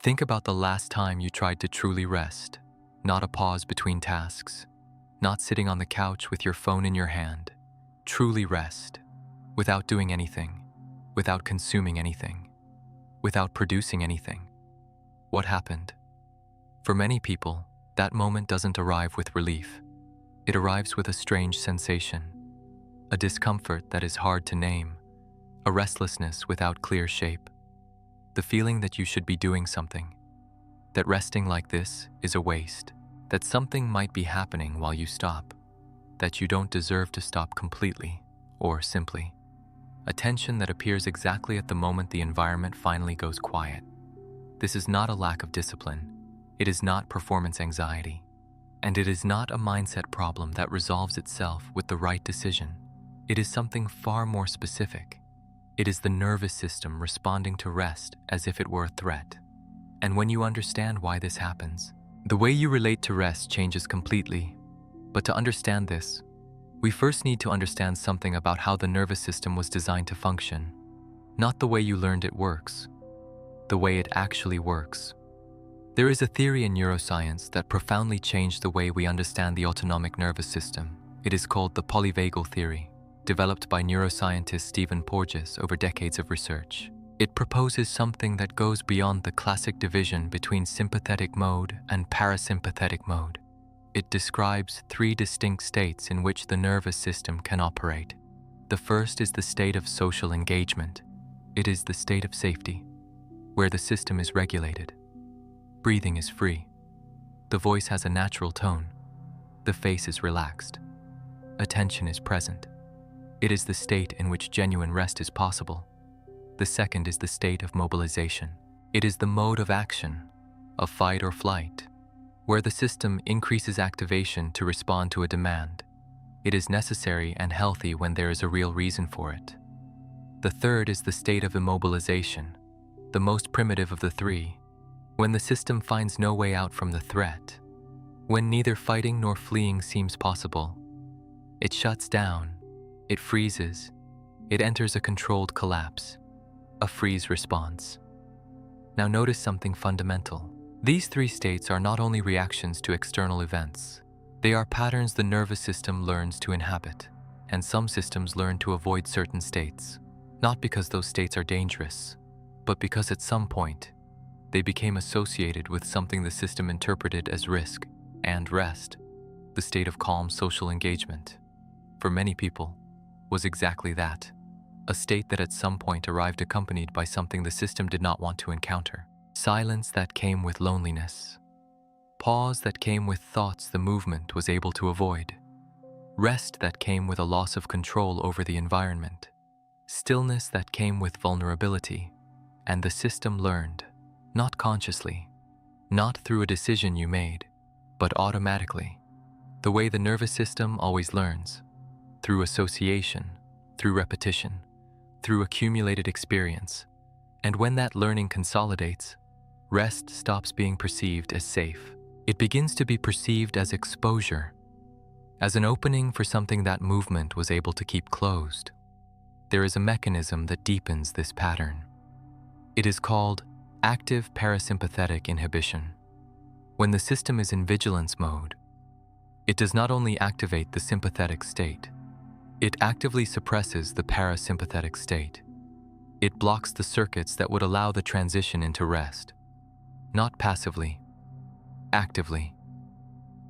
Think about the last time you tried to truly rest, not a pause between tasks, not sitting on the couch with your phone in your hand. Truly rest, without doing anything, without consuming anything, without producing anything. What happened? For many people, that moment doesn't arrive with relief. It arrives with a strange sensation, a discomfort that is hard to name, a restlessness without clear shape, the feeling that you should be doing something, that resting like this is a waste, that something might be happening while you stop, that you don't deserve to stop completely, or simply. A tension that appears exactly at the moment the environment finally goes quiet. This is not a lack of discipline. It is not performance anxiety. And it is not a mindset problem that resolves itself with the right decision. It is something far more specific. It is the nervous system responding to rest as if it were a threat. And when you understand why this happens, the way you relate to rest changes completely. But to understand this, we first need to understand something about how the nervous system was designed to function. Not the way you learned it works, the way it actually works. There is a theory in neuroscience that profoundly changed the way we understand the autonomic nervous system. It is called the Polyvagal Theory, developed by neuroscientist Stephen Porges over decades of research. It proposes something that goes beyond the classic division between sympathetic mode and parasympathetic mode. It describes three distinct states in which the nervous system can operate. The first is the state of social engagement. It is the state of safety, where the system is regulated. Breathing is free. The voice has a natural tone. The face is relaxed. Attention is present. It is the state in which genuine rest is possible. The second is the state of mobilization. It is the mode of action, of fight or flight, where the system increases activation to respond to a demand. It is necessary and healthy when there is a real reason for it. The third is the state of immobilization, the most primitive of the three, when the system finds no way out from the threat, when neither fighting nor fleeing seems possible. It shuts down, it freezes, it enters a controlled collapse, a freeze response. Now notice something fundamental. These three states are not only reactions to external events, they are patterns the nervous system learns to inhabit, and some systems learn to avoid certain states, not because those states are dangerous, but because at some point, they became associated with something the system interpreted as risk and rest. The state of calm social engagement, for many people, was exactly that, a state that at some point arrived accompanied by something the system did not want to encounter. Silence that came with loneliness. Pause that came with thoughts the movement was able to avoid. Rest that came with a loss of control over the environment. Stillness that came with vulnerability. And the system learned, not consciously, not through a decision you made, but automatically, the way the nervous system always learns, through association, through repetition, through accumulated experience. And when that learning consolidates, rest stops being perceived as safe. It begins to be perceived as exposure, as an opening for something that movement was able to keep closed. There is a mechanism that deepens this pattern. It is called active parasympathetic inhibition. When the system is in vigilance mode, it does not only activate the sympathetic state, it actively suppresses the parasympathetic state. It blocks the circuits that would allow the transition into rest, not passively, actively,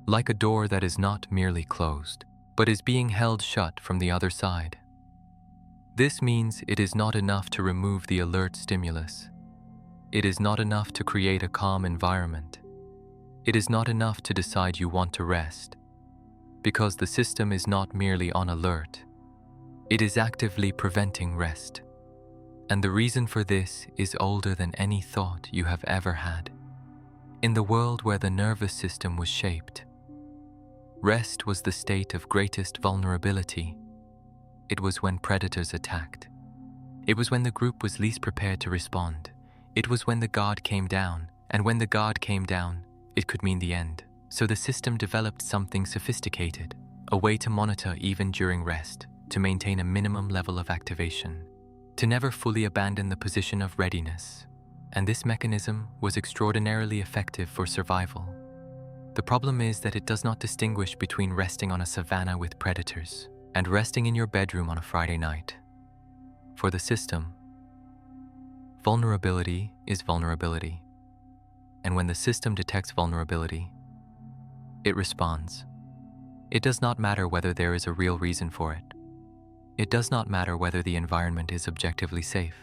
like a door that is not merely closed, but is being held shut from the other side. This means it is not enough to remove the alert stimulus. It is not enough to create a calm environment. It is not enough to decide you want to rest, because the system is not merely on alert. It is actively preventing rest. And the reason for this is older than any thought you have ever had. In the world where the nervous system was shaped, rest was the state of greatest vulnerability. It was when predators attacked. It was when the group was least prepared to respond. It was when the guard came down, and when the guard came down, it could mean the end. So the system developed something sophisticated, a way to monitor even during rest, to maintain a minimum level of activation, to never fully abandon the position of readiness. and this mechanism was extraordinarily effective for survival. The problem is that it does not distinguish between resting on a savanna with predators and resting in your bedroom on a Friday night. For the system, vulnerability is vulnerability. And when the system detects vulnerability, it responds. It does not matter whether there is a real reason for it. It does not matter whether the environment is objectively safe.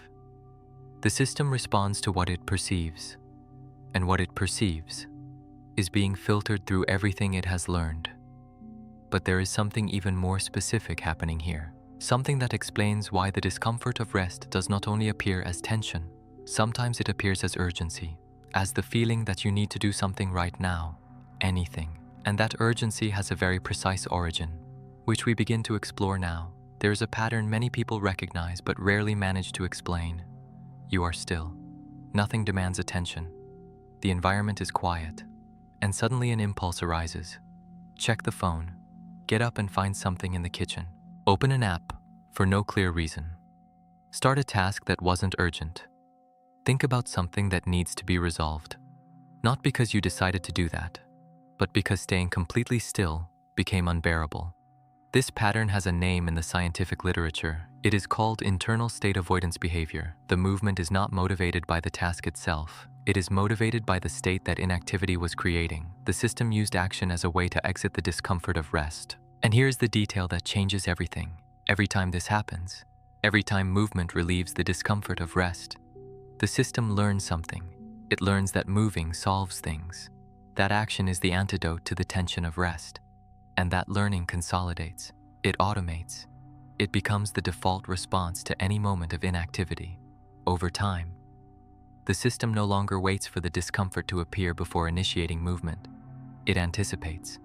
The system responds to what it perceives, and what it perceives is being filtered through everything it has learned. But there is something even more specific happening here, something that explains why the discomfort of rest does not only appear as tension, sometimes it appears as urgency, as the feeling that you need to do something right now, anything. And that urgency has a very precise origin, which we begin to explore now. There is a pattern many people recognize but rarely manage to explain. You are still. Nothing demands attention. The environment is quiet. And suddenly an impulse arises. Check the phone. Get up and find something in the kitchen. Open an app for no clear reason. Start a task that wasn't urgent. Think about something that needs to be resolved. Not because you decided to do that, but because staying completely still became unbearable. This pattern has a name in the scientific literature. It is called internal state avoidance behavior. The movement is not motivated by the task itself. It is motivated by the state that inactivity was creating. The system used action as a way to exit the discomfort of rest. And here's the detail that changes everything. Every time this happens, every time movement relieves the discomfort of rest, the system learns something. It learns that moving solves things. That action is the antidote to the tension of rest. And that learning consolidates. It automates. It becomes the default response to any moment of inactivity. Over time, the system no longer waits for the discomfort to appear before initiating movement. It anticipates.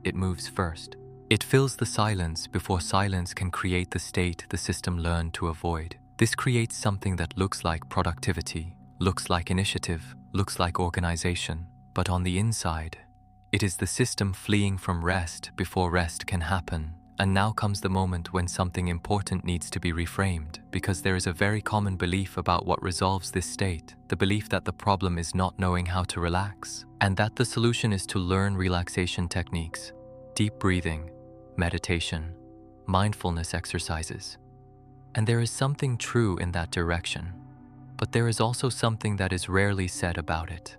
It moves first. It fills the silence before silence can create the state the system learned to avoid. This creates something that looks like productivity, looks like initiative, looks like organization. But on the inside, it is the system fleeing from rest before rest can happen. And now comes the moment when something important needs to be reframed, because there is a very common belief about what resolves this state, the belief that the problem is not knowing how to relax, and that the solution is to learn relaxation techniques, deep breathing, meditation, mindfulness exercises. And there is something true in that direction, but there is also something that is rarely said about it.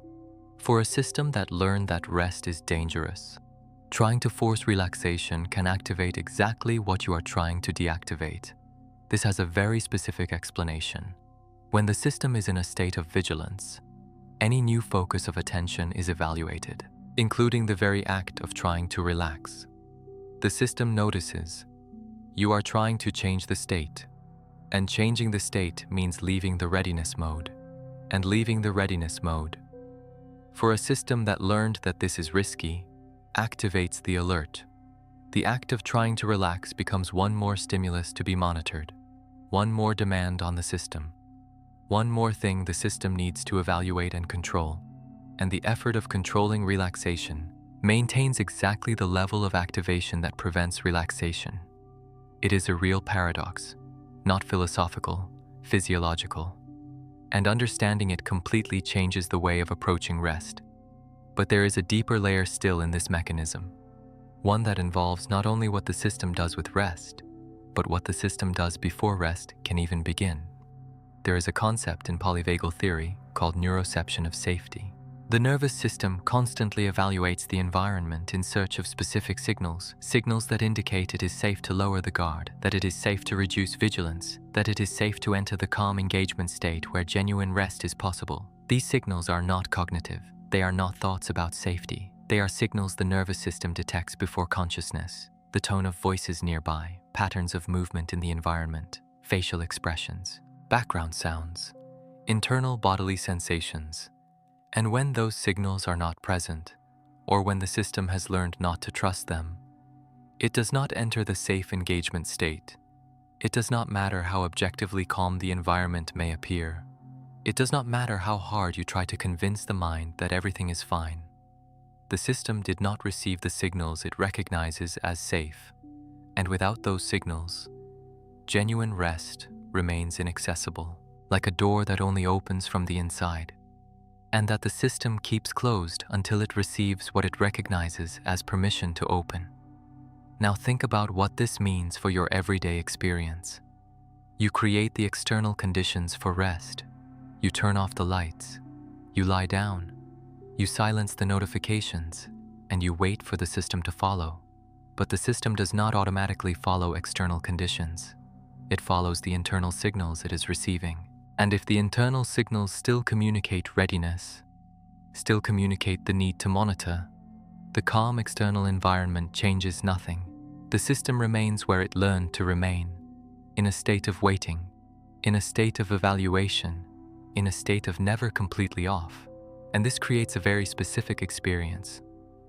For a system that learned that rest is dangerous, trying to force relaxation can activate exactly what you are trying to deactivate. This has a very specific explanation. When the system is in a state of vigilance, any new focus of attention is evaluated, including the very act of trying to relax. The system notices you are trying to change the state, and changing the state means leaving the readiness mode, and leaving the readiness mode, for a system that learned that this is risky, activates the alert. The act of trying to relax becomes one more stimulus to be monitored, one more demand on the system, one more thing the system needs to evaluate and control. And the effort of controlling relaxation maintains exactly the level of activation that prevents relaxation. It is a real paradox, not philosophical, physiological. And understanding it completely changes the way of approaching rest. But there is a deeper layer still in this mechanism, one that involves not only what the system does with rest, but what the system does before rest can even begin. There is a concept in polyvagal theory called neuroception of safety. The nervous system constantly evaluates the environment in search of specific signals that indicate it is safe to lower the guard, that it is safe to reduce vigilance, that it is safe to enter the calm engagement state where genuine rest is possible. These signals are not cognitive. They are not thoughts about safety. They are signals the nervous system detects before consciousness. The tone of voices nearby, patterns of movement in the environment, facial expressions, background sounds, internal bodily sensations. And when those signals are not present, or when the system has learned not to trust them, it does not enter the safe engagement state. It does not matter how objectively calm the environment may appear. It does not matter how hard you try to convince the mind that everything is fine. The system did not receive the signals it recognizes as safe, and without those signals, genuine rest remains inaccessible, like a door that only opens from the inside. and that the system keeps closed until it receives what it recognizes as permission to open. Now think about what this means for your everyday experience. You create the external conditions for rest. You turn off the lights. You lie down. You silence the notifications, and you wait for the system to follow. But the system does not automatically follow external conditions. It follows the internal signals it is receiving. And if the internal signals still communicate readiness, still communicate the need to monitor, the calm external environment changes nothing. The system remains where it learned to remain, in a state of waiting, in a state of evaluation, in a state of never completely off. And this creates a very specific experience,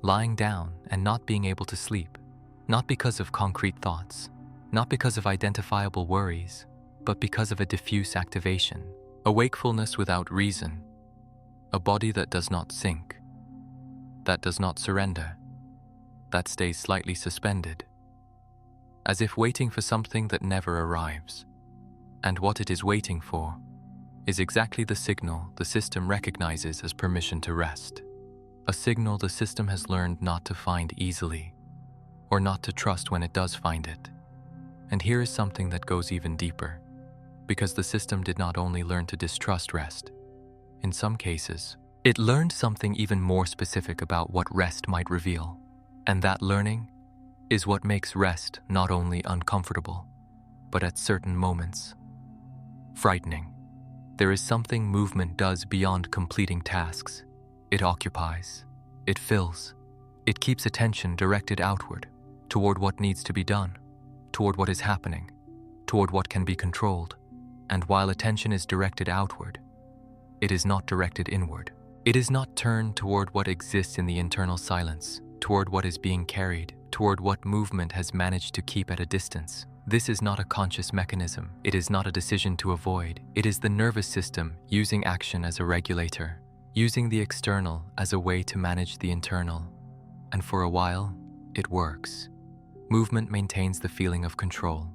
lying down and not being able to sleep, not because of concrete thoughts, not because of identifiable worries, but because of a diffuse activation, a wakefulness without reason, a body that does not sink, that does not surrender, that stays slightly suspended, as if waiting for something that never arrives. And what it is waiting for is exactly the signal the system recognizes as permission to rest, a signal the system has learned not to find easily, or not to trust when it does find it. And here is something that goes even deeper, because the system did not only learn to distrust rest. In some cases, it learned something even more specific about what rest might reveal. And that learning is what makes rest not only uncomfortable, but at certain moments, frightening. There is something movement does beyond completing tasks. It occupies, it fills, it keeps attention directed outward, toward what needs to be done, toward what is happening, toward what can be controlled. And while attention is directed outward, it is not directed inward. It is not turned toward what exists in the internal silence, toward what is being carried, toward what movement has managed to keep at a distance. This is not a conscious mechanism. It is not a decision to avoid. It is the nervous system using action as a regulator, using the external as a way to manage the internal. And for a while, it works. Movement maintains the feeling of control.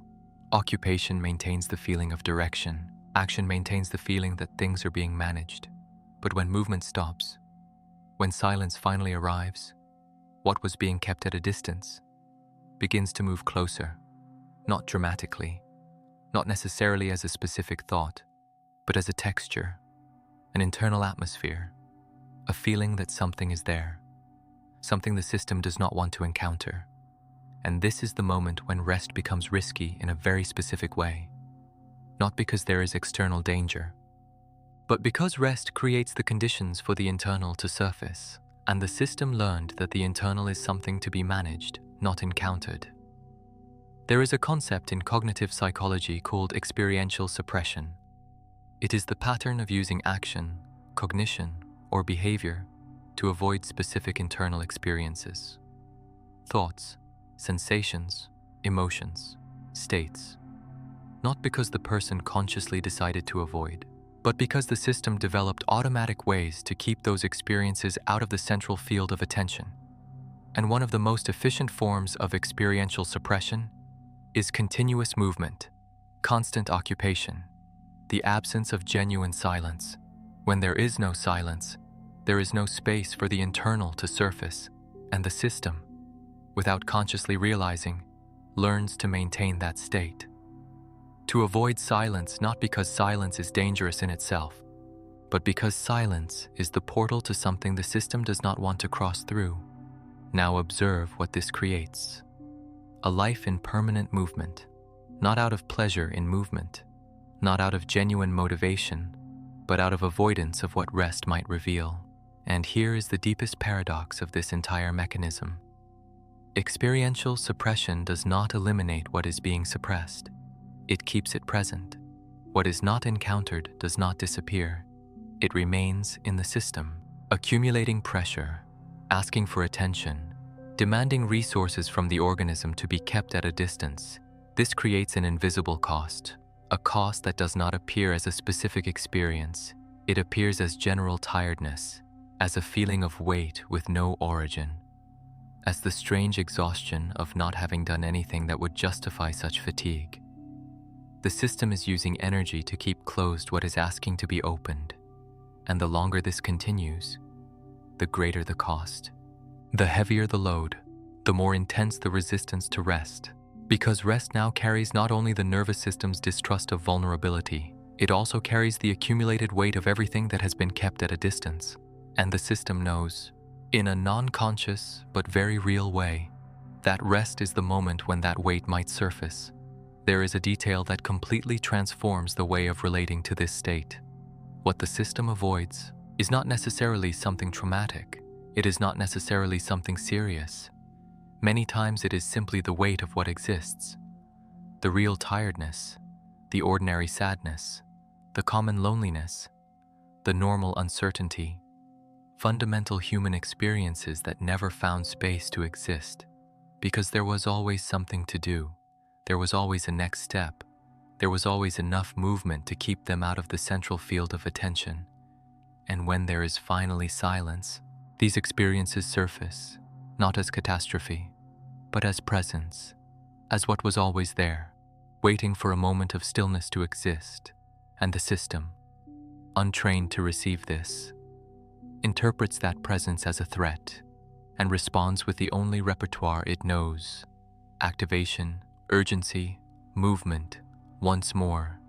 Occupation maintains the feeling of direction. Action maintains the feeling that things are being managed. But when movement stops, when silence finally arrives, what was being kept at a distance begins to move closer, not dramatically, not necessarily as a specific thought, but as a texture, an internal atmosphere, a feeling that something is there, something the system does not want to encounter. And this is the moment when rest becomes risky in a very specific way, not because there is external danger, but because rest creates the conditions for the internal to surface, and the system learned that the internal is something to be managed, not encountered. There is a concept in cognitive psychology called experiential suppression. It is the pattern of using action, cognition, or behavior to avoid specific internal experiences, thoughts, sensations, emotions, states, not because the person consciously decided to avoid, but because the system developed automatic ways to keep those experiences out of the central field of attention. And one of the most efficient forms of experiential suppression is continuous movement, constant occupation, the absence of genuine silence. When there is no silence, there is no space for the internal to surface, and the system, without consciously realizing, learns to maintain that state. To avoid silence not because silence is dangerous in itself, but because silence is the portal to something the system does not want to cross through. Now observe what this creates. A life in permanent movement, not out of pleasure in movement, not out of genuine motivation, but out of avoidance of what rest might reveal. And here is the deepest paradox of this entire mechanism. Experiential suppression does not eliminate what is being suppressed. It keeps it present. What is not encountered does not disappear. It remains in the system, accumulating pressure, asking for attention, demanding resources from the organism to be kept at a distance. This creates an invisible cost, a cost that does not appear as a specific experience. It appears as general tiredness, as a feeling of weight with no origin, as the strange exhaustion of not having done anything that would justify such fatigue. The system is using energy to keep closed what is asking to be opened. And the longer this continues, the greater the cost. The heavier the load, the more intense the resistance to rest. Because rest now carries not only the nervous system's distrust of vulnerability, it also carries the accumulated weight of everything that has been kept at a distance. And the system knows, in a non-conscious but very real way, that rest is the moment when that weight might surface. There is a detail that completely transforms the way of relating to this state. What the system avoids is not necessarily something traumatic. It is not necessarily something serious. Many times it is simply the weight of what exists. The real tiredness, the ordinary sadness, the common loneliness, the normal uncertainty, fundamental human experiences that never found space to exist, because there was always something to do, there was always a next step, there was always enough movement to keep them out of the central field of attention. And when there is finally silence, these experiences surface, not as catastrophe, but as presence, as what was always there, waiting for a moment of stillness to exist. And the system, untrained to receive this, interprets that presence as a threat and responds with the only repertoire it knows: activation, urgency, movement, once more.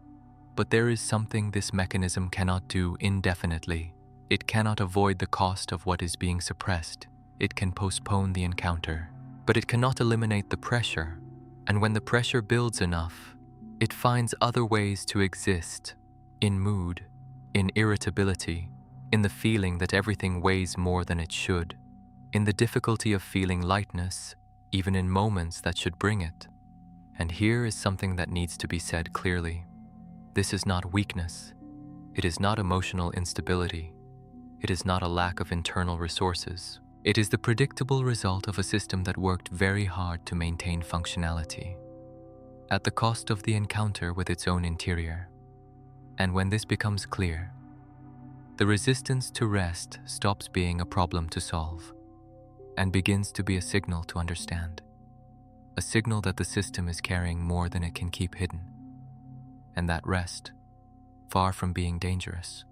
But there is something this mechanism cannot do indefinitely. It cannot avoid the cost of what is being suppressed. It can postpone the encounter, but it cannot eliminate the pressure. And when the pressure builds enough, it finds other ways to exist, in mood, in irritability, in the feeling that everything weighs more than it should, in the difficulty of feeling lightness, even in moments that should bring it. And here is something that needs to be said clearly. This is not weakness. It is not emotional instability. It is not a lack of internal resources. It is the predictable result of a system that worked very hard to maintain functionality, at the cost of the encounter with its own interior. And when this becomes clear, the resistance to rest stops being a problem to solve and begins to be a signal to understand, a signal that the system is carrying more than it can keep hidden, and that rest, far from being dangerous,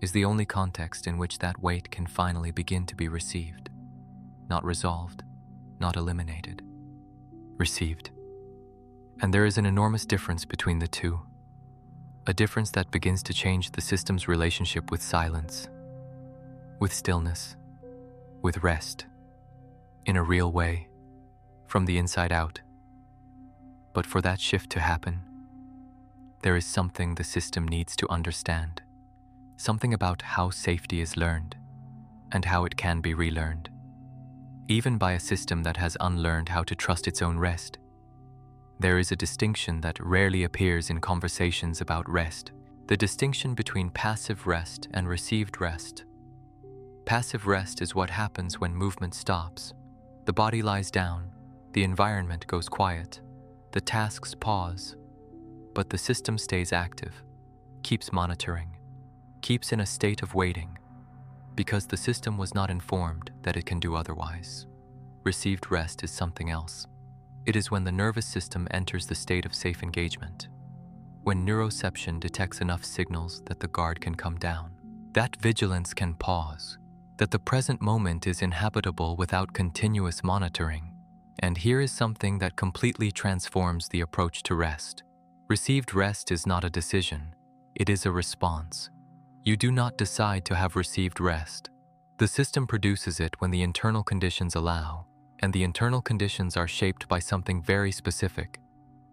is the only context in which that weight can finally begin to be received, not resolved, not eliminated, received. And there is an enormous difference between the two, a difference that begins to change the system's relationship with silence, with stillness, with rest, in a real way, from the inside out. But for that shift to happen, there is something the system needs to understand, something about how safety is learned and how it can be relearned, even by a system that has unlearned how to trust its own rest. There is a distinction that rarely appears in conversations about rest, the distinction between passive rest and received rest. Passive rest is what happens when movement stops. The body lies down, the environment goes quiet, the tasks pause, but the system stays active, keeps monitoring, keeps in a state of waiting, because the system was not informed that it can do otherwise. Received rest is something else. It is when the nervous system enters the state of safe engagement, when neuroception detects enough signals that the guard can come down, that vigilance can pause, that the present moment is inhabitable without continuous monitoring. And here is something that completely transforms the approach to rest. Received rest is not a decision, it is a response. You do not decide to have received rest. The system produces it when the internal conditions allow, and the internal conditions are shaped by something very specific,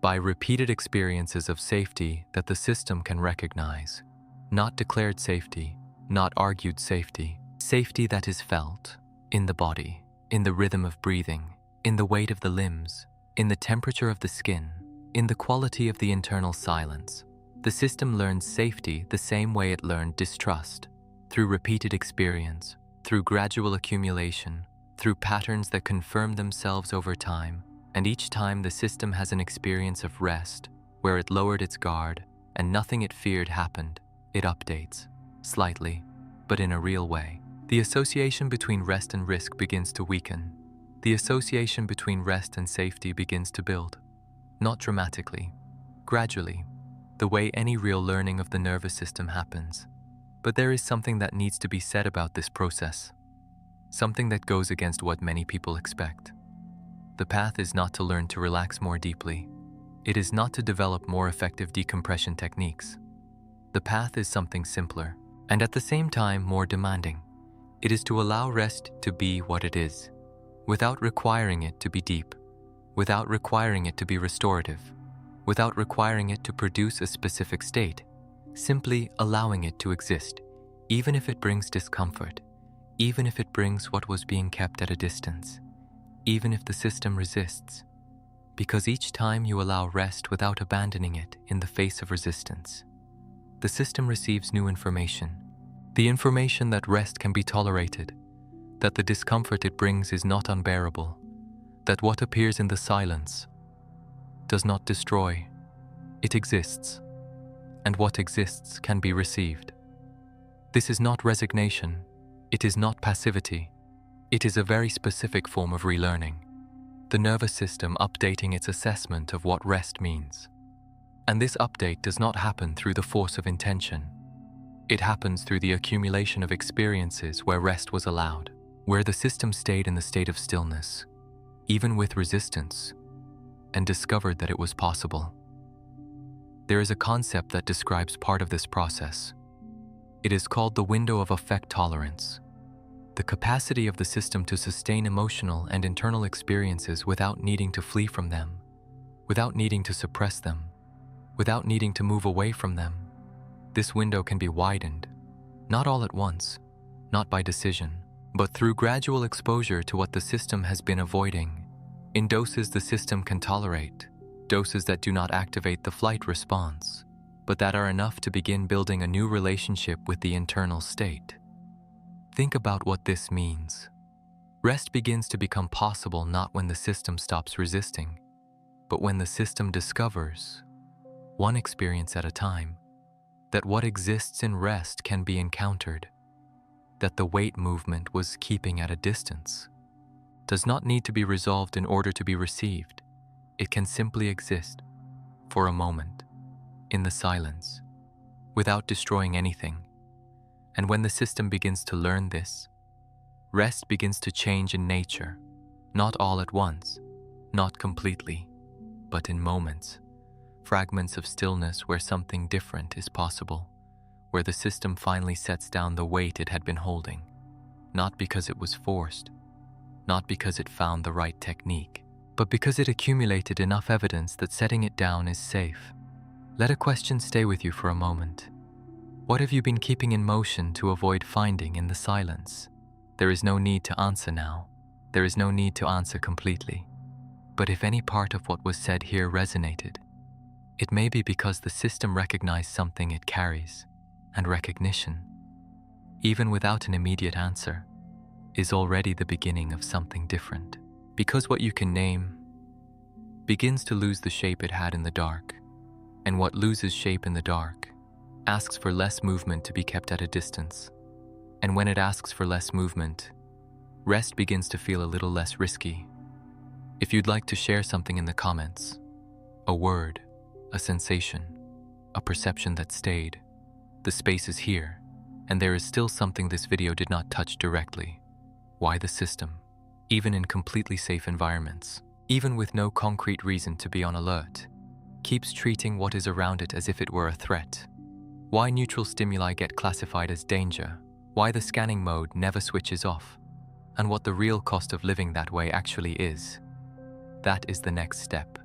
by repeated experiences of safety that the system can recognize. Not declared safety, not argued safety, safety that is felt in the body, in the rhythm of breathing, in the weight of the limbs, in the temperature of the skin, in the quality of the internal silence. The system learns safety the same way it learned distrust, through repeated experience, through gradual accumulation, through patterns that confirm themselves over time. And each time the system has an experience of rest, where it lowered its guard and nothing it feared happened, it updates, slightly, but in a real way. The association between rest and risk begins to weaken. The association between rest and safety begins to build, not dramatically, gradually, the way any real learning of the nervous system happens. But there is something that needs to be said about this process, something that goes against what many people expect. The path is not to learn to relax more deeply. It is not to develop more effective decompression techniques. The path is something simpler, and at the same time more demanding. It is to allow rest to be what it is, without requiring it to be deep, without requiring it to be restorative, without requiring it to produce a specific state, simply allowing it to exist, even if it brings discomfort, even if it brings what was being kept at a distance, even if the system resists. Because each time you allow rest without abandoning it in the face of resistance, the system receives new information. The information that rest can be tolerated, that the discomfort it brings is not unbearable, that what appears in the silence does not destroy, it exists, and what exists can be received. This is not resignation, it is not passivity, it is a very specific form of relearning, the nervous system updating its assessment of what rest means. And this update does not happen through the force of intention. It happens through the accumulation of experiences where rest was allowed, where the system stayed in the state of stillness, even with resistance, and discovered that it was possible. There is a concept that describes part of this process. It is called the window of effect tolerance, the capacity of the system to sustain emotional and internal experiences without needing to flee from them, without needing to suppress them, without needing to move away from them. This window can be widened, not all at once, not by decision, but through gradual exposure to what the system has been avoiding, in doses the system can tolerate, doses that do not activate the flight response, but that are enough to begin building a new relationship with the internal state. Think about what this means. Rest begins to become possible not when the system stops resisting, but when the system discovers, one experience at a time, that what exists in rest can be encountered, that the weight movement was keeping at a distance, does not need to be resolved in order to be received. It can simply exist, for a moment, in the silence, without destroying anything. And when the system begins to learn this, rest begins to change in nature, not all at once, not completely, but in moments. Fragments of stillness where something different is possible, where the system finally sets down the weight it had been holding, not because it was forced, not because it found the right technique, but because it accumulated enough evidence that setting it down is safe. Let a question stay with you for a moment. What have you been keeping in motion to avoid finding in the silence? There is no need to answer now. There is no need to answer completely. But if any part of what was said here resonated, it may be because the system recognized something it carries, and recognition, even without an immediate answer, is already the beginning of something different. Because what you can name begins to lose the shape it had in the dark, and what loses shape in the dark asks for less movement to be kept at a distance. And when it asks for less movement, rest begins to feel a little less risky. If you'd like to share something in the comments, a word, a sensation, a perception that stayed, the space is here, and there is still something this video did not touch directly. Why the system, even in completely safe environments, even with no concrete reason to be on alert, keeps treating what is around it as if it were a threat. Why neutral stimuli get classified as danger, why the scanning mode never switches off, and what the real cost of living that way actually is. That is the next step.